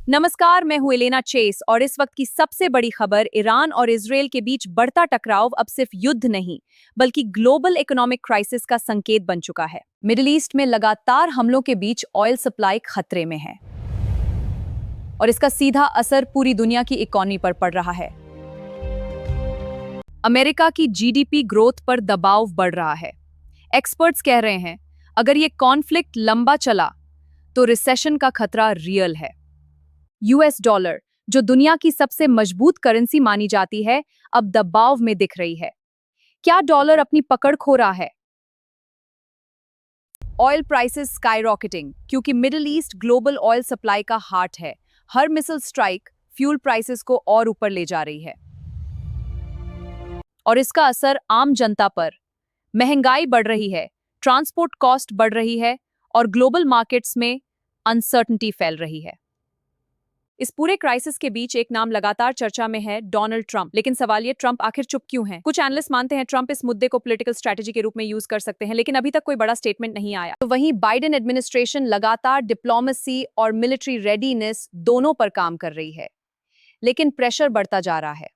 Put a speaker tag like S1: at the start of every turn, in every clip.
S1: नमस्कार, मैं हूं एलेना चेस और इस वक्त की सबसे बड़ी खबर ईरान और इजरायल के बीच बढ़ता टकराव अब सिर्फ युद्ध नहीं बल्कि ग्लोबल इकोनॉमिक क्राइसिस का संकेत बन चुका है। मिडिल ईस्ट में लगातार हमलों के बीच ऑयल सप्लाई खतरे में है और इसका सीधा असर पूरी दुनिया की इकोनॉमी पर पड़ रहा है। अमेरिका की जीडीपी ग्रोथ पर दबाव बढ़ रहा है। एक्सपर्ट्स कह रहे हैं अगर ये कॉन्फ्लिक्ट लंबा चला तो रिसेशन का खतरा रियल है। यूएस डॉलर, जो दुनिया की सबसे मजबूत करेंसी मानी जाती है, अब दबाव में दिख रही है। क्या डॉलर अपनी पकड़ खो रहा है? ऑयल प्राइसेस स्काईरॉकेटिंग क्योंकि middle east global oil supply का हार्ट है। हर मिसाइल स्ट्राइक फ्यूल प्राइसेस को और ऊपर ले जा रही है और इसका असर आम जनता पर। महंगाई बढ़ रही है, ट्रांसपोर्ट कॉस्ट बढ़ रही है और ग्लोबल मार्केट्स में अनसर्टेनिटी फैल रही है। इस पूरे क्राइसिस के बीच एक नाम लगातार चर्चा में है, डोनाल्ड ट्रंप। लेकिन सवाल ये, ट्रंप आखिर चुप क्यों हैं? कुछ एनालिस्ट मानते हैं ट्रंप इस मुद्दे को पॉलिटिकल स्ट्रेटजी के रूप में यूज कर सकते हैं, लेकिन अभी तक कोई बड़ा स्टेटमेंट नहीं आया। तो वहीं बाइडेन एडमिनिस्ट्रेशन लगातार डिप्लोमेसी और मिलिट्री रेडीनेस दोनों पर काम कर रही है, लेकिन प्रेशर बढ़ता जा रहा है।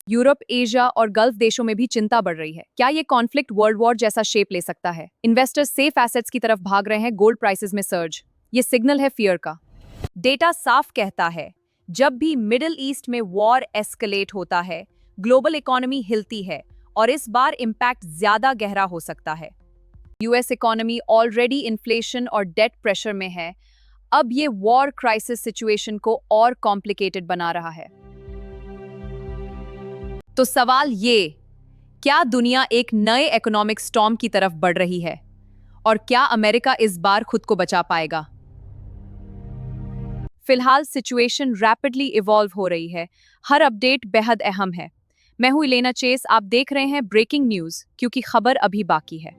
S1: यूरोप, एशिया और गल्फ देशों में भी चिंता बढ़ रही है। क्या ये कॉन्फ्लिक्ट वर्ल्ड वॉर जैसा शेप ले सकता है? इन्वेस्टर्स सेफ एसेट्स की तरफ भाग रहे हैं, गोल्ड प्राइसेस में सर्ज। ये सिग्नल है फियर का। डेटा साफ कहता है, जब भी मिडिल ईस्ट में वॉर एस्केलेट होता है, ग्लोबल इकोनॉमी हिलती है और इस बार इंपैक्ट ज्यादा गहरा हो सकता है। यूएस इकोनॉमी ऑलरेडी इन्फ्लेशन और डेट प्रेशर में है, अब ये वॉर क्राइसिस सिचुएशन को और कॉम्प्लिकेटेड बना रहा है। तो सवाल ये, क्या दुनिया एक नए इकोनॉमिक स्टॉर्म की तरफ बढ़ रही है और क्या अमेरिका इस बार खुद को बचा पाएगा? फिलहाल सिचुएशन रैपिडली इवॉल्व हो रही है, हर अपडेट बेहद अहम है। मैं हूं एलेना चेस, आप देख रहे हैं ब्रेकिंग न्यूज, क्योंकि खबर अभी बाकी है।